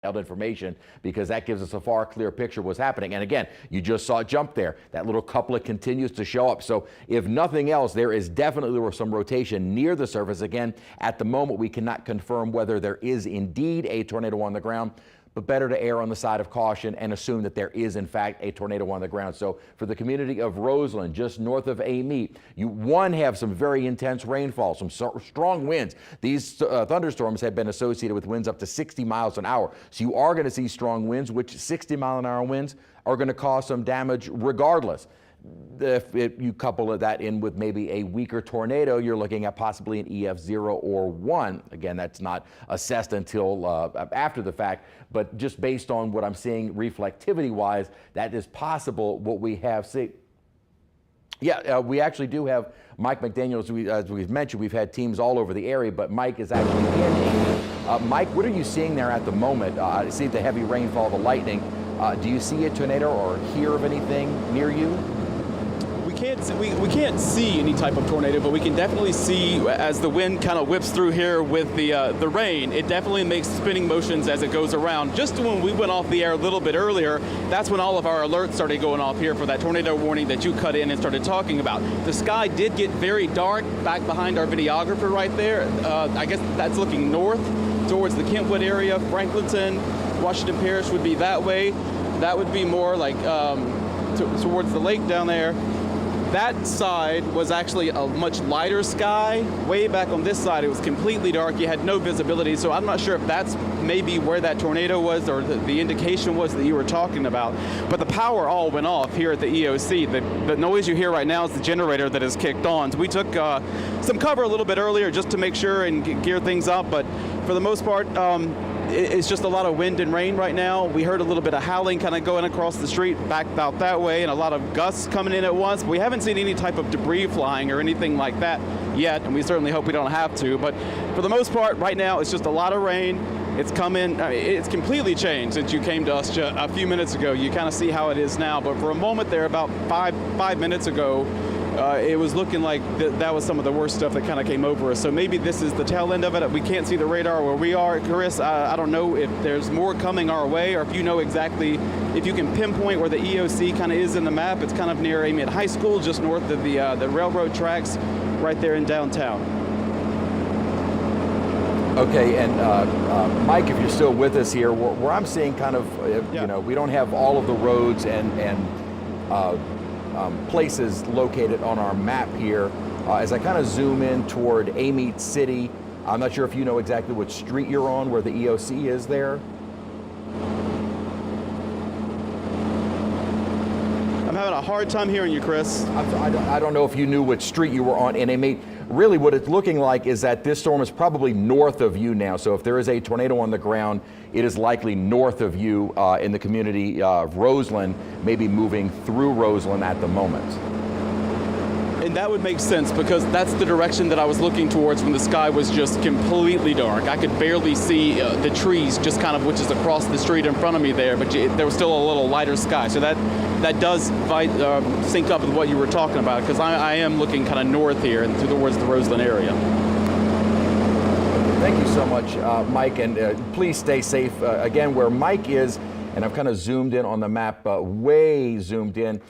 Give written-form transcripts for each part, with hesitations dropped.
information, because that gives us a far clearer picture of what's happening. And again, you just saw it jump there. That little couplet continues to show up. So if nothing else, there is definitely some rotation near the surface. Again, at the moment, we cannot confirm whether there is indeed a tornado on the ground, but better to err on the side of caution and assume that there is in fact a tornado on the ground. So for the community of Roseland, just north of Amite, you have some very intense rainfall, some strong winds. These thunderstorms have been associated with winds up to 60 miles an hour. So you are going to see strong winds, which 60-mile-an-hour winds are going to cause some damage regardless. If you couple that in with maybe a weaker tornado, you're looking at possibly an EF 0 or 1. Again, that's not assessed until after the fact, but just based on what I'm seeing reflectivity-wise, that is possible what we have. See, yeah, we actually do have Mike McDaniel. As we've mentioned, we've had teams all over the area, but Mike is actually in. Mike, what are you seeing there at the moment? I see the heavy rainfall, the lightning. Do you see a tornado or hear of anything near you? We can't see any type of tornado, but we can definitely see as the wind kind of whips through here with the rain. It definitely makes spinning motions as it goes around. Just when we went off the air a little bit earlier, that's when all of our alerts started going off here for that tornado warning that you cut in and started talking about. The sky did get very dark back behind our videographer right there. I guess that's looking north towards the Kentwood area. Franklinton, Washington Parish would be that way. That would be more like towards the lake down there. That side was actually a much lighter sky. Way back on this side, it was completely dark. You had no visibility, so I'm not sure if that's maybe where that tornado was or the indication was that you were talking about. But the power all went off here at the EOC. The noise you hear right now is the generator that is kicked on. So we took some cover a little bit earlier just to make sure and gear things up, but for the most part, it's just a lot of wind and rain right now. We heard a little bit of howling kind of going across the street back out that way, and a lot of gusts coming in at once. We haven't seen any type of debris flying or anything like that yet, and we certainly hope we don't have to. But for the most part, right now, it's just a lot of rain. It's coming. It's completely changed since you came to us a few minutes ago. You kind of see how it is now. But for a moment there, about five minutes ago, it was looking like that was some of the worst stuff that kind of came over us. So maybe this is the tail end of it. We can't see the radar where we are. Chris, I don't know if there's more coming our way, or if you know exactly, if you can pinpoint where the EOC kind of is in the map. It's kind of near Amite High School, just north of the railroad tracks, right there in downtown. Okay, and Mike, if you're still with us here, where I'm seeing kind of, Yeah. you know, we don't have all of the roads and places located on our map here. As I kind of zoom in toward Amite City, I'm not sure if you know exactly what street you're on, where the EOC is there. I'm having a hard time hearing you, Chris. I don't know if you knew what street you were on in Amite. Really what it's looking like is that this storm is probably north of you now. So if there is a tornado on the ground, it is likely north of you in the community of Roseland, maybe moving through Roseland at the moment. And that would make sense, because that's the direction that I was looking towards when the sky was just completely dark. I could barely see the trees just kind of, which is across the street in front of me there, but there was still a little lighter sky. So that does sync up with what you were talking about, because I am looking kind of north here and towards the Roseland area. Thank you so much, Mike, and please stay safe. Again, where Mike is, and I've kind of zoomed in on the map, way zoomed in.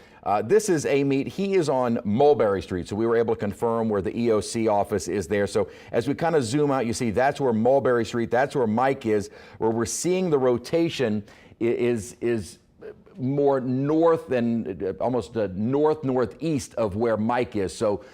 This is Amite. He is on Mulberry Street, so we were able to confirm where the EOC office is there. So as we kind of zoom out, you see that's where Mulberry Street, that's where Mike is. Where we're seeing the rotation is more north and almost northeast of where Mike is. So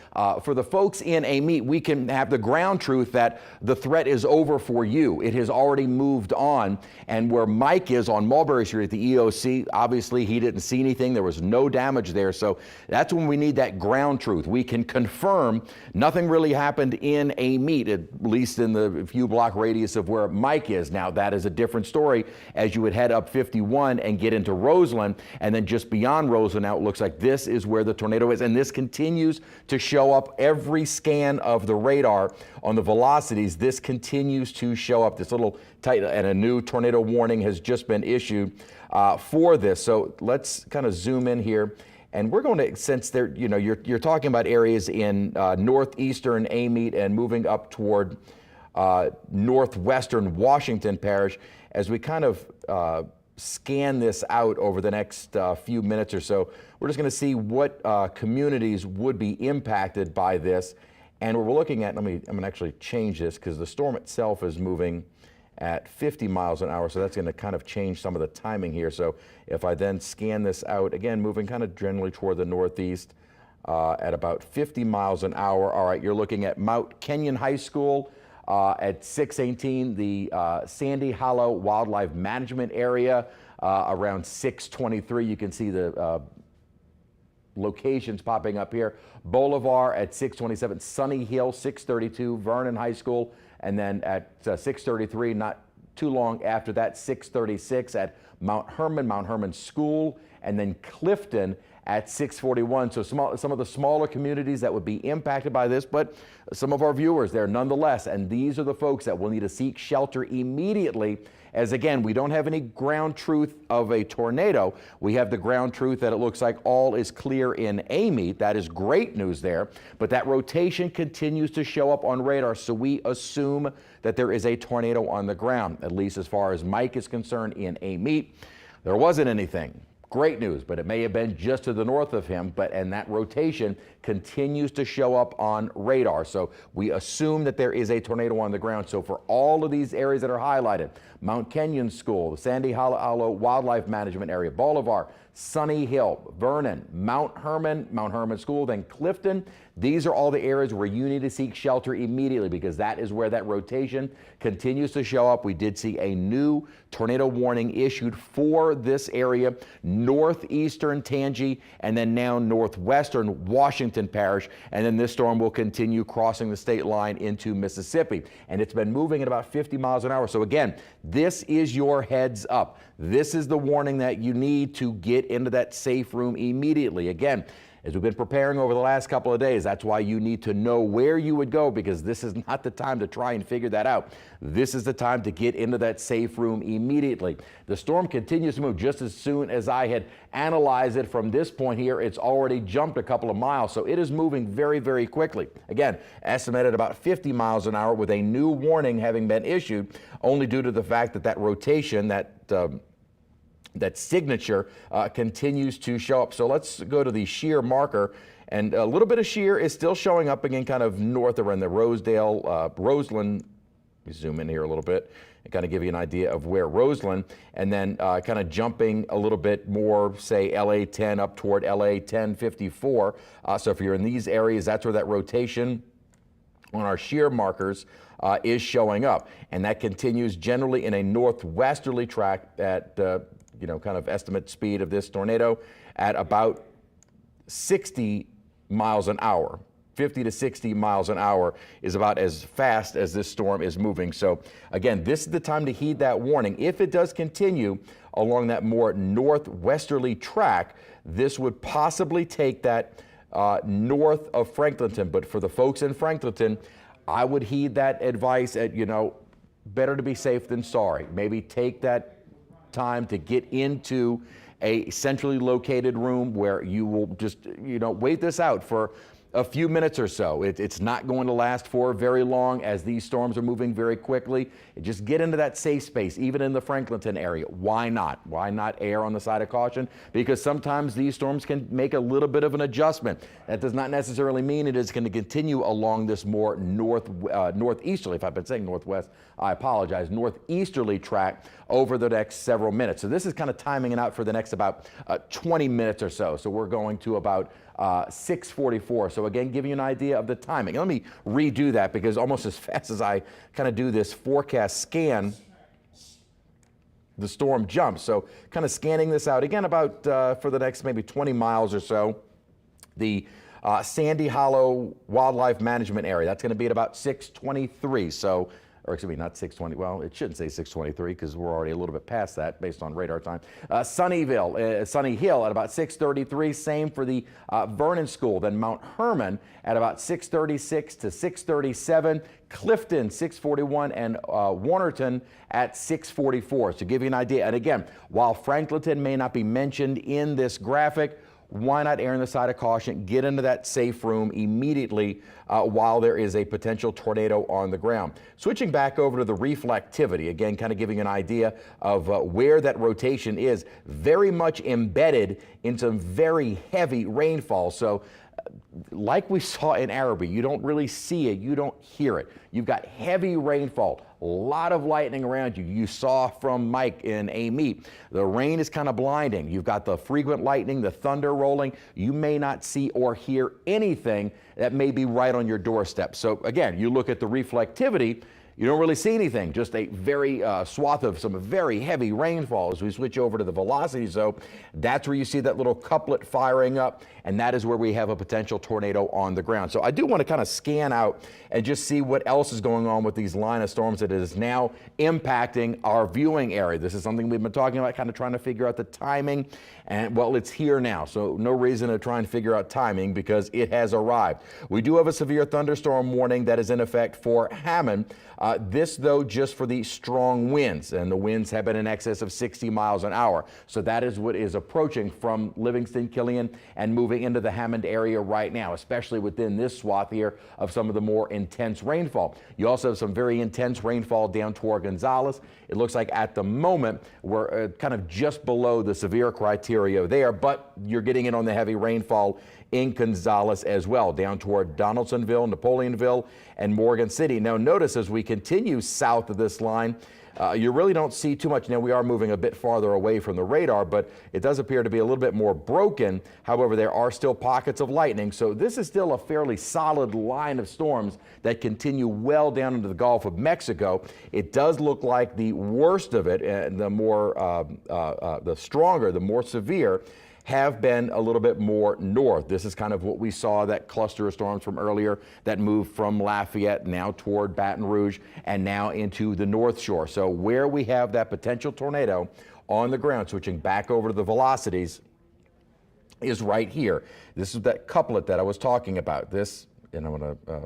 for the folks in Amite, we can have the ground truth that the threat is over for you. It has already moved on. And where Mike is on Mulberry Street at the EOC, obviously he didn't see anything. There was no damage there. So that's when we need that ground truth. We can confirm nothing really happened in Amite, at least in the few block radius of where Mike is. Now that is a different story as you would head up 51 and get into Roseland. And then just beyond Roseland now, it looks like this is where the tornado is. And this continues to show up every scan of the radar on the velocities. This continues to show up. This little tight, and a new tornado warning has just been issued for this. So let's kind of zoom in here. And we're going to, since there, you're talking about areas in northeastern Amite and moving up toward northwestern Washington parish. As we kind of scan this out over the next few minutes or so, we're just going to see what communities would be impacted by this. And what we're looking at, I'm going to actually change this because the storm itself is moving at 50 miles an hour, so that's going to kind of change some of the timing here. So if I then scan this out, again, moving kind of generally toward the northeast at about 50 miles an hour. All right, you're looking at Mount Kenyon High School at 618, the Sandy Hollow Wildlife Management Area around 623. You can see the locations popping up here. Bolivar at 627, Sunny Hill 632, Vernon High School, and then at 633, not too long after that, 636 at Mount Herman School, and then Clifton at 641. So some of the smaller communities that would be impacted by this, but some of our viewers there nonetheless, and these are the folks that will need to seek shelter immediately, as again, we don't have any ground truth of a tornado. We have the ground truth that it looks like all is clear in Amite. That is great news there, but that rotation continues to show up on radar, so we assume that there is a tornado on the ground, at least as far as Mike is concerned in Amite. There wasn't anything. Great news, but it may have been just to the north of him, and that rotation continues to show up on radar. So we assume that there is a tornado on the ground. So for all of these areas that are highlighted, Mount Kenyon School, the Sandy Hollow Wildlife Management Area, Bolivar, Sunny Hill, Vernon, Mount Herman School, then Clifton. These are all the areas where you need to seek shelter immediately because that is where that rotation continues to show up. We did see a new tornado warning issued for this area, northeastern Tangi, and then now northwestern Washington Parish. And then this storm will continue crossing the state line into Mississippi. And it's been moving at about 50 miles an hour. So again, this is your heads up. This is the warning that you need to get into that safe room immediately. Again, as we've been preparing over the last couple of days, that's why you need to know where you would go, because this is not the time to try and figure that out. This is the time to get into that safe room immediately. The storm continues to move. Just as soon as I had analyzed it from this point here, it's already jumped a couple of miles, so it is moving very, very quickly. Again, estimated about 50 miles an hour with a new warning having been issued, only due to the fact that that rotation, that signature continues to show up. So let's go to the shear marker, and a little bit of shear is still showing up again kind of north around the Roseland. Let me zoom in here a little bit and kind of give you an idea of where Roseland, and then kind of jumping a little bit more, say LA 10 up toward LA 1054. So if you're in these areas, that's where that rotation on our shear markers is showing up, and that continues generally in a northwesterly track at kind of estimate speed of this tornado at about 60 miles an hour. 50 to 60 miles an hour is about as fast as this storm is moving. So again, this is the time to heed that warning. If it does continue along that more northwesterly track, this would possibly take that north of Franklinton. But for the folks in Franklinton, I would heed that advice at, better to be safe than sorry. Maybe take that time to get into a centrally located room where you will just, wait this out for a few minutes or so. It's not going to last for very long as these storms are moving very quickly. Just get into that safe space, even in the Franklinton area. Why not? Why not err on the side of caution? Because sometimes these storms can make a little bit of an adjustment. That does not necessarily mean it is going to continue along this more northeasterly, if I've been saying northwest, I apologize, northeasterly track over the next several minutes. So this is kind of timing it out for the next about 20 minutes or so. So we're going to about 6:44. So again, giving you an idea of the timing. Let me redo that, because almost as fast as I kind of do this forecast scan, the storm jumps. So kind of scanning this out again about for the next maybe 20 miles or so. The Sandy Hollow Wildlife Management Area, that's going to be at about 6:23. So, or excuse me, not 6:20. Well, it shouldn't say 6:23 because we're already a little bit past that based on radar time. Sunny Hill at about 6:33. Same for the Vernon School. Then Mount Herman at about 6:36 to 6:37. Clifton 6:41, and Warnerton at 6:44. So to give you an idea, and again, while Franklinton may not be mentioned in this graphic, why not err on the side of caution, get into that safe room immediately while there is a potential tornado on the ground. Switching back over to the reflectivity, again, kind of giving an idea of where that rotation is, very much embedded in some very heavy rainfall. So like we saw in Araby, you don't really see it, you don't hear it. You've got heavy rainfall, a lot of lightning around you. You saw from Mike in Amite, the rain is kind of blinding. You've got the frequent lightning, the thunder rolling. You may not see or hear anything that may be right on your doorstep. So again, you look at the reflectivity, you don't really see anything, just a very swath of some very heavy rainfall. As we switch over to the velocity zone, that's where you see that little couplet firing up, and that is where we have a potential tornado on the ground. So I do want to kind of scan out and just see what else is going on with these line of storms that is now impacting our viewing area. This is something we've been talking about, kind of trying to figure out the timing, and well, it's here now. So no reason to try and figure out timing because it has arrived. We do have a severe thunderstorm warning that is in effect for Hammond. This, though, just for the strong winds, and the winds have been in excess of 60 miles an hour. So that is what is approaching from Livingston, Killeen, and moving into the Hammond area right now, especially within this swath here of some of the more intense rainfall. You also have some very intense rainfall down toward Gonzales. It looks like at the moment we're kind of just below the severe criteria there, but you're getting in on the heavy rainfall in Gonzales as well, down toward Donaldsonville, Napoleonville, and Morgan City. Now notice as we continue south of this line, you really don't see too much. Now we are moving a bit farther away from the radar, but it does appear to be a little bit more broken. However, there are still pockets of lightning, so this is still a fairly solid line of storms that continue well down into the Gulf of Mexico. It does look like the worst of it, and the stronger, the more severe, have been a little bit more north. This is kind of what we saw, that cluster of storms from earlier that moved from Lafayette now toward Baton Rouge and now into the North Shore. So where we have that potential tornado on the ground, switching back over to the velocities, is right here. This is that couplet that I was talking about. This, and I'm going to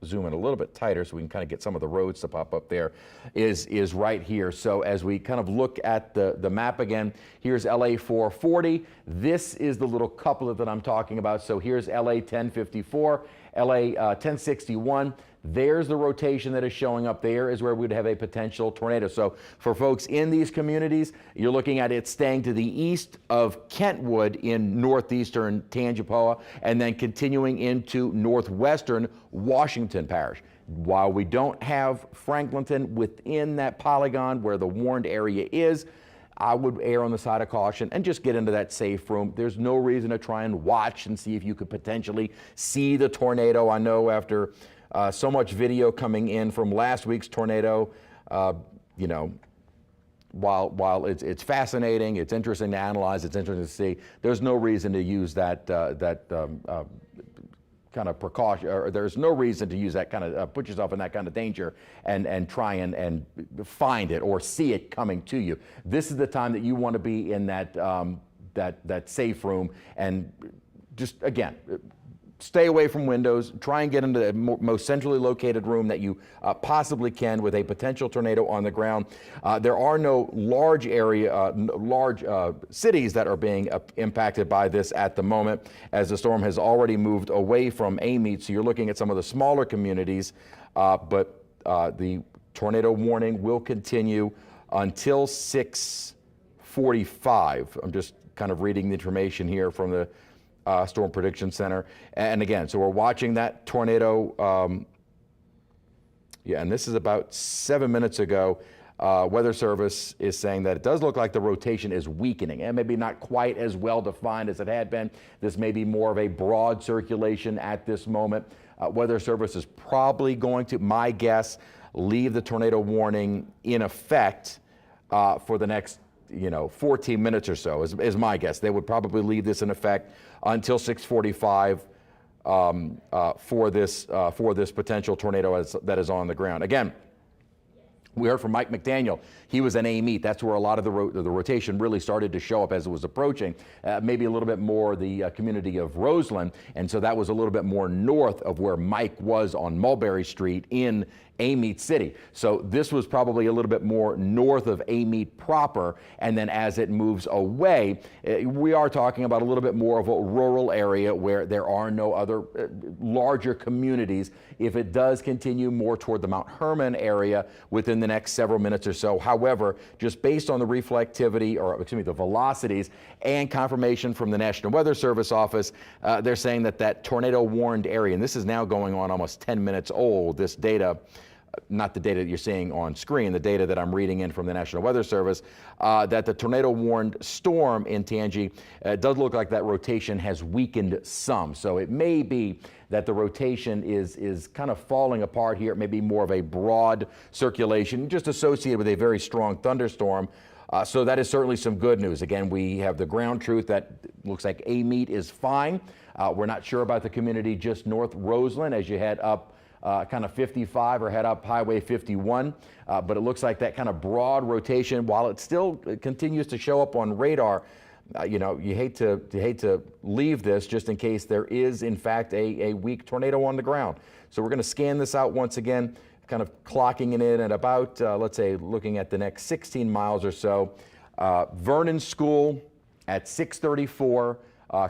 zoom in a little bit tighter so we can kind of get some of the roads to pop up there, is right here. So as we kind of look at the map again, here's LA 440. This is the little couplet that I'm talking about. So here's LA 1054, LA 1061. There's the rotation that is showing up. There is where we'd have a potential tornado. So for folks in these communities, you're looking at it staying to the east of Kentwood in northeastern Tangipahoa and then continuing into northwestern Washington Parish. While we don't have Franklinton within that polygon where the warned area is, I would err on the side of caution and just get into that safe room. There's no reason to try and watch and see if you could potentially see the tornado. I know after so much video coming in from last week's tornado, you know, while it's fascinating, it's interesting to analyze, it's interesting to see, there's no reason to use that kind of precaution, or there's no reason to use that kind of, put yourself in that kind of danger and try and find it or see it coming to you. This is the time that you want to be in that, that safe room and just, again, stay away from windows, try and get into the most centrally located room that you possibly can with a potential tornado on the ground. There are no large cities that are being impacted by this at the moment, as the storm has already moved away from Amite. So you're looking at some of the smaller communities, but the tornado warning will continue until 6:45. I'm just kind of reading the information here from the Storm Prediction Center. And again, so we're watching that tornado. Yeah, and this is about 7 minutes ago. Weather Service is saying that it does look like the rotation is weakening and maybe not quite as well defined as it had been. This may be more of a broad circulation at this moment. Weather Service is probably going to, my guess, leave the tornado warning in effect for the next 14 minutes or so is my guess. They would probably leave this in effect until 6:45 for this potential tornado that is on the ground. Again, we heard from Mike McDaniel. He was in Amite. That's where a lot of the rotation really started to show up as it was approaching. Maybe a little bit more the community of Roseland, and so that was a little bit more north of where Mike was on Mulberry Street in Amite City. So this was probably a little bit more north of Amite proper, and then as it moves away, we are talking about a little bit more of a rural area where there are no other larger communities. If it does continue more toward the Mount Herman area within the next several minutes or so. However, just based on the reflectivity, or excuse me, the velocities and confirmation from the National Weather Service office, they're saying that that tornado warned area, and this is now going on almost 10 minutes old, this data, not the data that you're seeing on screen, the data that I'm reading in from the National Weather Service, that the tornado warned storm in Tangi, does look like that rotation has weakened some. So it may be that the rotation is kind of falling apart here. It may be more of a broad circulation, just associated with a very strong thunderstorm. So that is certainly some good news. Again, we have the ground truth that looks like Amite is fine. We're not sure about the community just north Roseland as you head up kind of 55 or head up Highway 51, but it looks like that kind of broad rotation, while it still continues to show up on radar. You know, you hate to leave this just in case there is in fact a weak tornado on the ground. So we're going to scan this out once again, kind of clocking it in at about let's say looking at the next 16 miles or so. Vernon School at 6:34,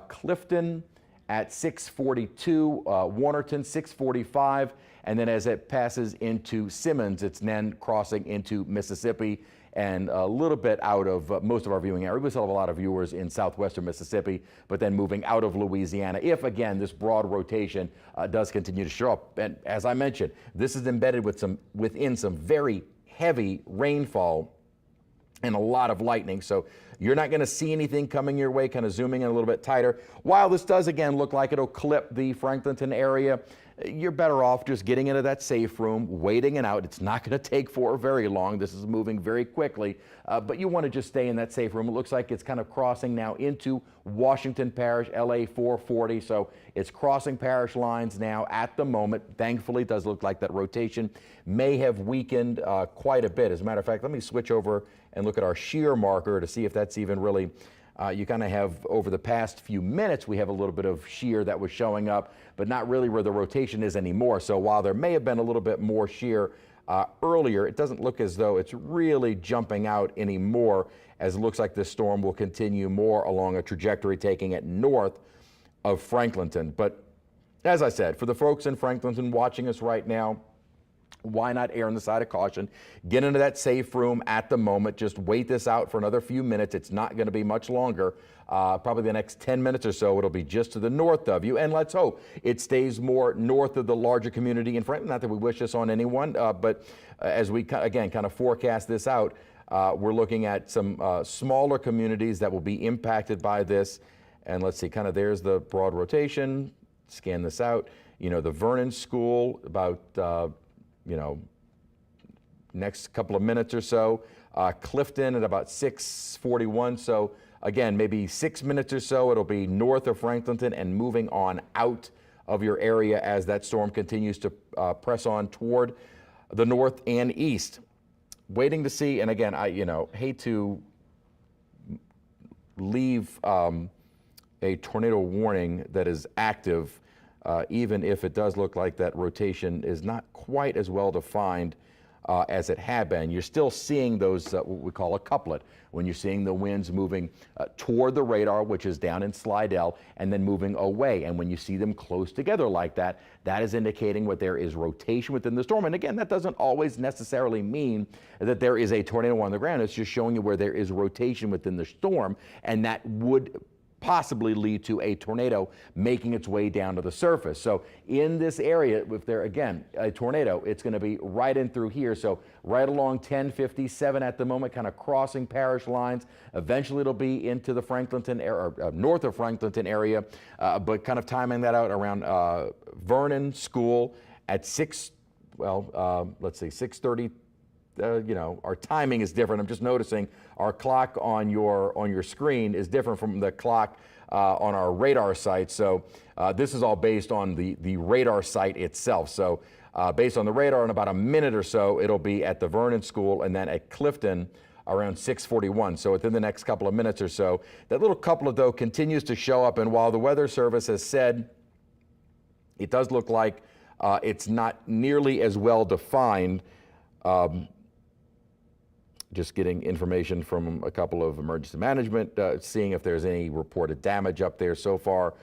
Clifton at 6:42, Warnerton 6:45, and then as it passes into Simmons, it's then crossing into Mississippi and a little bit out of most of our viewing area. We still have a lot of viewers in southwestern Mississippi, but then moving out of Louisiana, if again this broad rotation does continue to show up. And as I mentioned, this is embedded within some very heavy rainfall and a lot of lightning. So you're not going to see anything coming your way, kind of zooming in a little bit tighter. While this does again look like it'll clip the Franklinton area, you're better off just getting into that safe room, waiting it out. It's not going to take for very long. This is moving very quickly, but you want to just stay in that safe room. It looks like it's kind of crossing now into Washington Parish, LA 440. So it's crossing parish lines now at the moment. Thankfully, it does look like that rotation may have weakened quite a bit. As a matter of fact, let me switch over and look at our shear marker to see if that's even really, you kind of have over the past few minutes, we have a little bit of shear that was showing up, but not really where the rotation is anymore. So while there may have been a little bit more shear earlier, it doesn't look as though it's really jumping out anymore, as it looks like this storm will continue more along a trajectory taking it north of Franklinton. But as I said, for the folks in Franklinton watching us right now, why not err on the side of caution? Get into that safe room at the moment. Just wait this out for another few minutes. It's not going to be much longer. Probably the next 10 minutes or so, it'll be just to the north of you. And let's hope it stays more north of the larger community in Franklin. Not that we wish this on anyone, but as we, again, kind of forecast this out, we're looking at some smaller communities that will be impacted by this. And let's see, kind of there's the broad rotation. Scan this out. You know, the Vernon School, about you know, next couple of minutes or so. Clifton at about 6:41. So again, maybe 6 minutes or so, it'll be north of Franklinton and moving on out of your area as that storm continues to press on toward the north and east. Waiting to see, and again, I hate to leave a tornado warning that is active, even if it does look like that rotation is not quite as well defined as it had been. You're still seeing those, what we call a couplet, when you're seeing the winds moving toward the radar, which is down in Slidell, and then moving away. And when you see them close together like that, that is indicating what there is rotation within the storm. And again, that doesn't always necessarily mean that there is a tornado on the ground. It's just showing you where there is rotation within the storm, and that would possibly lead to a tornado making its way down to the surface. So in this area, if there, again, a tornado, it's going to be right in through here. So right along 1057 at the moment, kind of crossing parish lines. Eventually it'll be into the Franklinton area, or north of Franklinton area, but kind of timing that out around Vernon School at 6:30. Our timing is different. I'm just noticing our clock on your screen is different from the clock on our radar site. So this is all based on the radar site itself. So based on the radar, in about a minute or so, it'll be at the Vernon School, and then at Clifton around 6:41. So within the next couple of minutes or so, that little couplet though continues to show up. And while the Weather Service has said it does look like It's not nearly as well defined. Just getting information from a couple of emergency management, seeing if there's any reported damage up there so far.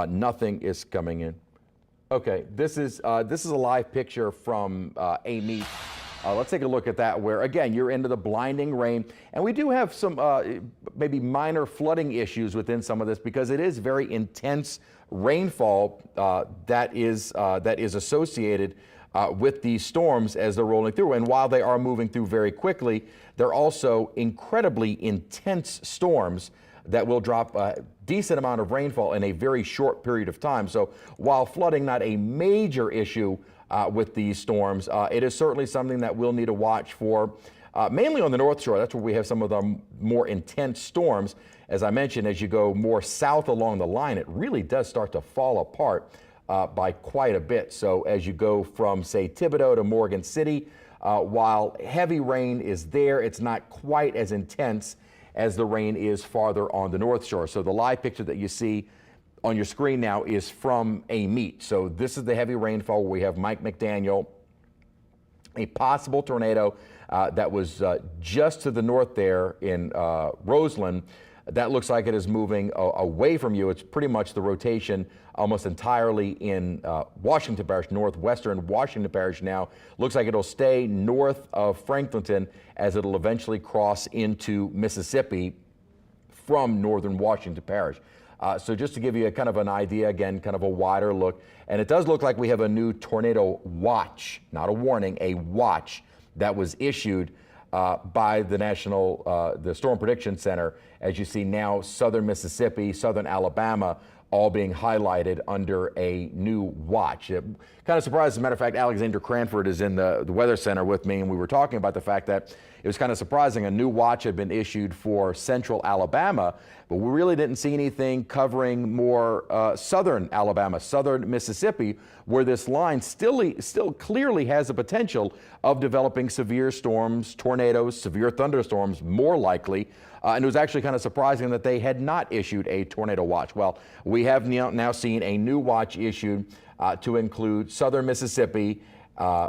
Nothing is coming in. Okay, this is a live picture from Amite. Let's take a look at that, where again you're into the blinding rain, and we do have some maybe minor flooding issues within some of this because it is very intense rainfall that is associated with these storms as they're rolling through. And while they are moving through very quickly, they're also incredibly intense storms that will drop a decent amount of rainfall in a very short period of time. So while flooding not a major issue with these storms, it is certainly something that we'll need to watch for, mainly on the North Shore. That's where we have some of the more intense storms. As I mentioned, as you go more south along the line, it really does start to fall apart by quite a bit. So as you go from, say, Thibodaux to Morgan City, while heavy rain is there, it's not quite as intense as the rain is farther on the North Shore. So the live picture that you see on your screen now is from Amite. So this is the heavy rainfall where we have Mike McDaniel, a possible tornado that was just to the north there in Roseland. That looks like it is moving away from you. It's pretty much the rotation almost entirely in Washington Parish, northwestern Washington Parish now. Looks like it'll stay north of Franklinton as it'll eventually cross into Mississippi from northern Washington Parish. So just to give you a kind of an idea, again, kind of a wider look, and it does look like we have a new tornado watch, not a warning, a watch that was issued by the the Storm Prediction Center. As you see now, southern Mississippi, southern Alabama, all being highlighted under a new watch. Kind of surprised, as a matter of fact, Alexander Cranford is in the Weather Center with me, and we were talking about the fact that it was kind of surprising a new watch had been issued for central Alabama, but we really didn't see anything covering more southern Alabama, southern Mississippi, where this line still clearly has the potential of developing severe storms, tornadoes, severe thunderstorms, more likely. And it was actually kind of surprising that they had not issued a tornado watch. Well, we have now seen a new watch issued to include southern Mississippi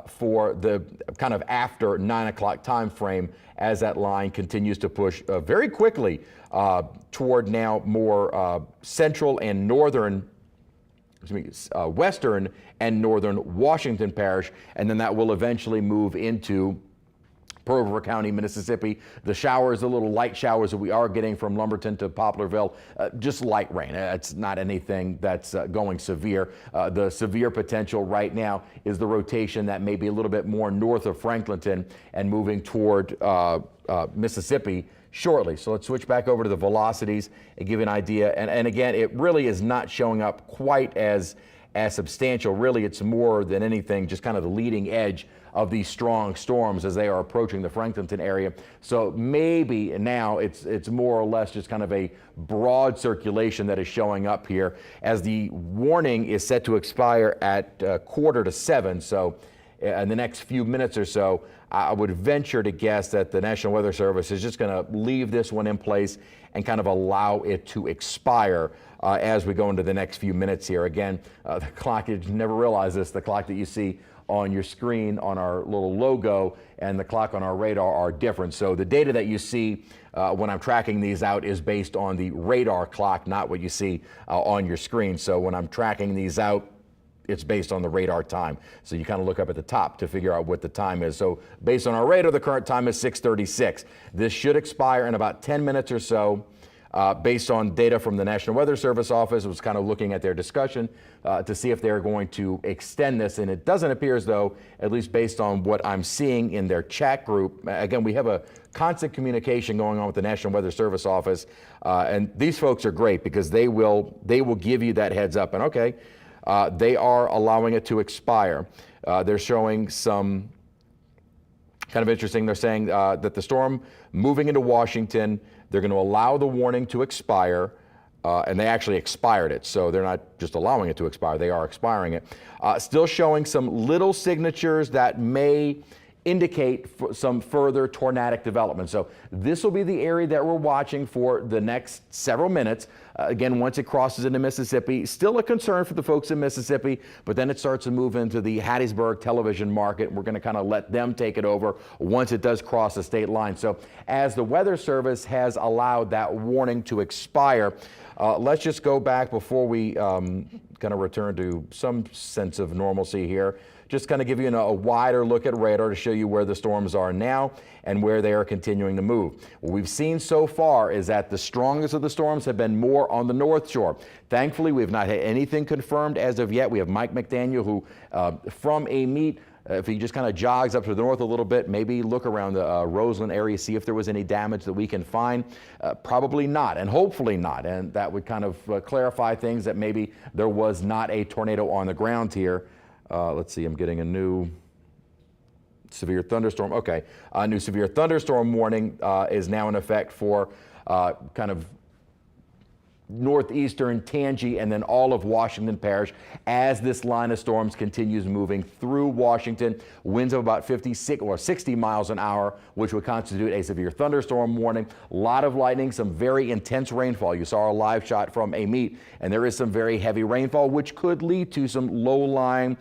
for the kind of after 9 o'clock time frame, as that line continues to push very quickly toward now more central and northern, western and northern Washington Parish, and then that will eventually move into Pearl River County, Mississippi. The showers, the little light showers that we are getting from Lumberton to Poplarville, just light rain. It's not anything that's going severe. The severe potential right now is the rotation that may be a little bit more north of Franklinton and moving toward Mississippi shortly. So let's switch back over to the velocities and give you an idea. And again, it really is not showing up quite as substantial. Really, it's more than anything just kind of the leading edge of these strong storms as they are approaching the Franklinton area. So maybe now it's more or less just kind of a broad circulation that is showing up here, as the warning is set to expire at 6:45. So in the next few minutes or so, I would venture to guess that the National Weather Service is just going to leave this one in place and kind of allow it to expire as we go into the next few minutes here. Again, the clock, you never realize this, the clock that you see on your screen on our little logo and the clock on our radar are different. So the data that you see when I'm tracking these out is based on the radar clock, not what you see on your screen. So when I'm tracking these out, it's based on the radar time. So you kind of look up at the top to figure out what the time is. So based on our radar, the current time is 6:36. This should expire in about 10 minutes or so. Based on data from the National Weather Service office, was kind of looking at their discussion to see if they're going to extend this. And it doesn't appear as though, at least based on what I'm seeing in their chat group, again, we have a constant communication going on with the National Weather Service office. And these folks are great because they will give you that heads up. And okay, they are allowing it to expire. They're showing some kind of interesting. They're saying that the storm moving into Washington, they're going to allow the warning to expire, and they actually expired it. So they're not just allowing it to expire, they are expiring it. Still showing some little signatures that may indicate some further tornadic development. So this will be the area that we're watching for the next several minutes. Again, once it crosses into Mississippi, still a concern for the folks in Mississippi, but then it starts to move into the Hattiesburg television market. We're going to kind of let them take it over once it does cross the state line. So as the Weather Service has allowed that warning to expire, let's just go back before we kind of return to some sense of normalcy here. Just kind of give you a wider look at radar to show you where the storms are now and where they are continuing to move. What we've seen so far is that the strongest of the storms have been more on the North Shore. Thankfully, we've not had anything confirmed as of yet. We have Mike McDaniel, who from Amite, if he just kind of jogs up to the north a little bit, maybe look around the Roseland area, see if there was any damage that we can find. Probably not, and hopefully not. And that would kind of clarify things that maybe there was not a tornado on the ground here. Let's see, I'm getting a new severe thunderstorm. Okay, a new severe thunderstorm warning is now in effect for kind of northeastern Tangi and then all of Washington Parish as this line of storms continues moving through Washington. Winds of about 56 or 60 miles an hour, which would constitute a severe thunderstorm warning. A lot of lightning, some very intense rainfall. You saw a live shot from Amite, and there is some very heavy rainfall, which could lead to some low-lying,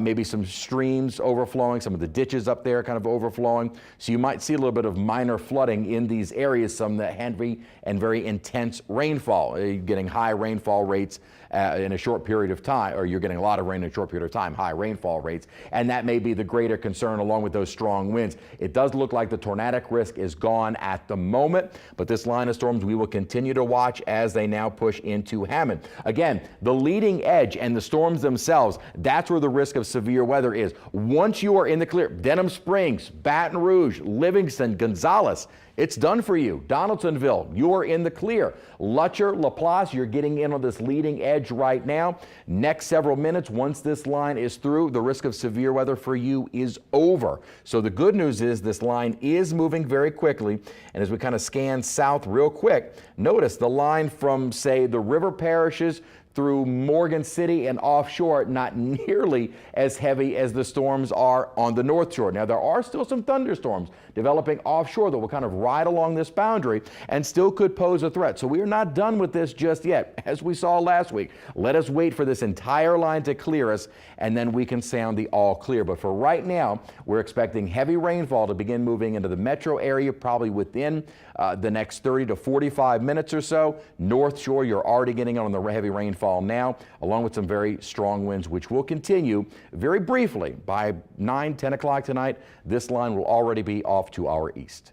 maybe some streams overflowing, some of the ditches up there kind of overflowing. So you might see a little bit of minor flooding in these areas, some that heavy and very intense rainfall. You're getting high rainfall rates in a short period of time, or you're getting a lot of rain in a short period of time, high rainfall rates, and that may be the greater concern along with those strong winds. It does look like the tornadic risk is gone at the moment, but this line of storms we will continue to watch as they now push into Hammond. Again, the leading edge and the storms themselves, that's where the risk of severe weather is. Once you are in the clear, Denham Springs, Baton Rouge, Livingston, Gonzales, it's done for you. Donaldsonville, you're in the clear. Lutcher, LaPlace, you're getting in on this leading edge right now. Next several minutes, once this line is through, the risk of severe weather for you is over. So the good news is this line is moving very quickly. And as we kind of scan south real quick, notice the line from, say, the river parishes through Morgan City and offshore, not nearly as heavy as the storms are on the North Shore. Now, there are still some thunderstorms developing offshore that will kind of ride along this boundary and still could pose a threat. So we are not done with this just yet. As we saw last week, let us wait for this entire line to clear us, and then we can sound the all clear. But for right now, we're expecting heavy rainfall to begin moving into the metro area, probably within the next 30 to 45 minutes or so. North Shore, you're already getting on the heavy rainfall now, along with some very strong winds, which will continue very briefly. By 9, 10 o'clock tonight, this line will already be off to our east.